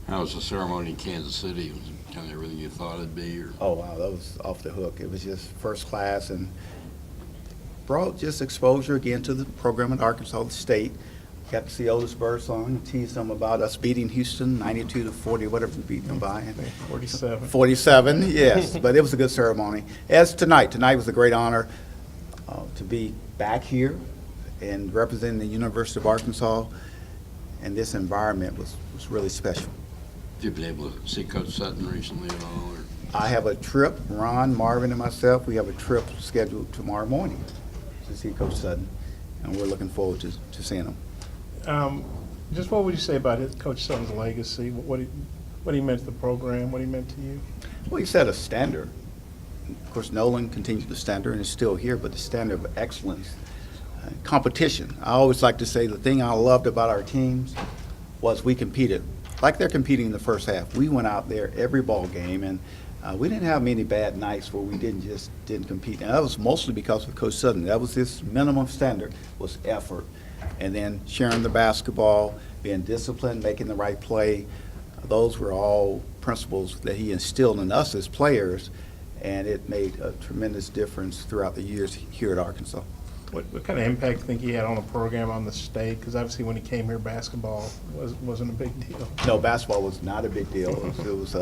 How was the ceremony in Kansas City? Was it kind of everything you thought it'd be? Or? Oh, wow, that was off the hook. It was just first class and brought just exposure again to the program at Arkansas State. Got to see Otis Birdsong and tease them about us beating Houston 92-40, whatever we beat them by. 47. 47, yes, but it was a good ceremony. As tonight was a great honor to be back here and representing the University of Arkansas, and this environment was really special. Have you been able to see Coach Sutton recently at all? Or? I have a trip, Ron, Marvin, and myself, we have a trip scheduled tomorrow morning to see Coach Sutton, and we're looking forward to seeing him. Just what would you say about Coach Sutton's legacy? What he meant to the program, what he meant to you? Well, he set a standard. Of course, Nolan continues the standard and is still here, but the standard of excellence, competition. I always like to say the thing I loved about our teams was we competed. Like they're competing in the first half. We went out there every ball game, and we didn't have many bad nights where we didn't compete. And that was mostly because of Coach Sutton. That was his minimum standard, was effort. And then sharing the basketball, being disciplined, making the right play. Those were all principles that he instilled in us as players, and it made a tremendous difference throughout the years here at Arkansas. What kind of impact do you think he had on the program, on the state? Because obviously when he came here, basketball wasn't a big deal. No, basketball was not a big deal. It was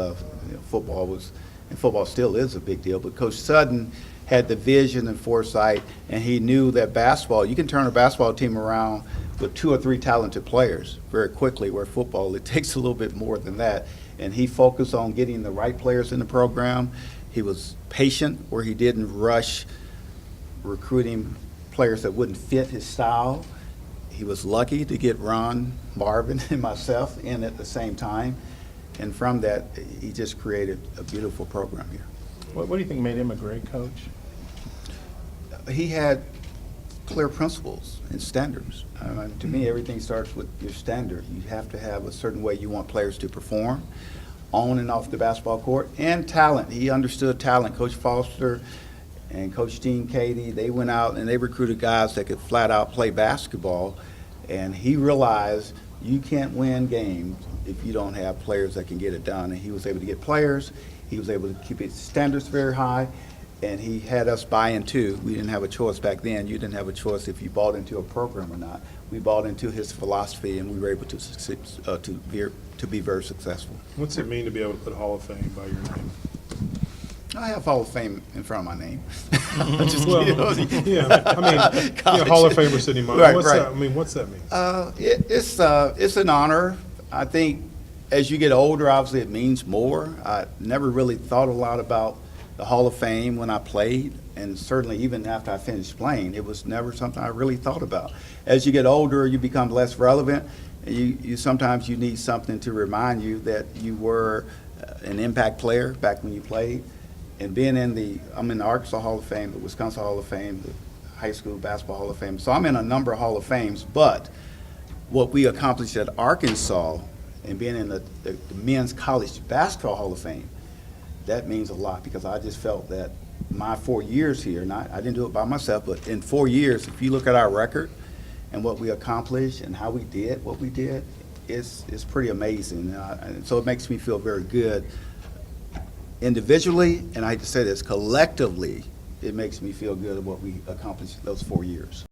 football was, and football still is a big deal. But Coach Sutton had the vision and foresight, and he knew that basketball, you can turn a basketball team around with 2 or 3 talented players very quickly, where football, it takes a little bit more than that. And he focused on getting the right players in the program. He was patient, where he didn't rush recruiting players that wouldn't fit his style. He was lucky to get Ron, Marvin, and myself in at the same time. And from that, he just created a beautiful program here. What do you think made him a great coach? He had clear principles and standards. To me, everything starts with your standard. You have to have a certain way you want players to perform on and off the basketball court, and talent. He understood talent. Coach Foster and Coach Dean Cady, they went out and they recruited guys that could flat out play basketball, and he realized you can't win games if you don't have players that can get it done. And he was able to get players. He was able to keep his standards very high, and he had us buy into. We didn't have a choice back then. You didn't have a choice if you bought into a program or not. We bought into his philosophy, and we were able to succeed, to be very successful. What's it mean to be able to put Hall of Fame by your name? I have Hall of Fame in front of my name. Just Well, kidding. yeah, I mean, Hall of Famer Sidney Moncrief. Right. What's that mean? It's an honor. I think as you get older, obviously it means more. I never really thought a lot about the Hall of Fame when I played, and certainly even after I finished playing, it was never something I really thought about. As you get older, you become less relevant. You sometimes you need something to remind you that you were an impact player back when you played. And being I'm in the Arkansas Hall of Fame, the Wisconsin Hall of Fame, the High School Basketball Hall of Fame. So I'm in a number of Hall of Fames, but what we accomplished at Arkansas and being in the Men's College Basketball Hall of Fame, that means a lot, because I just felt that my 4 years here, and I didn't do it by myself, but in 4 years, if you look at our record and what we accomplished and how we did what we did, it's pretty amazing. And so it makes me feel very good individually, and I hate to say this, collectively, it makes me feel good at what we accomplished those 4 years.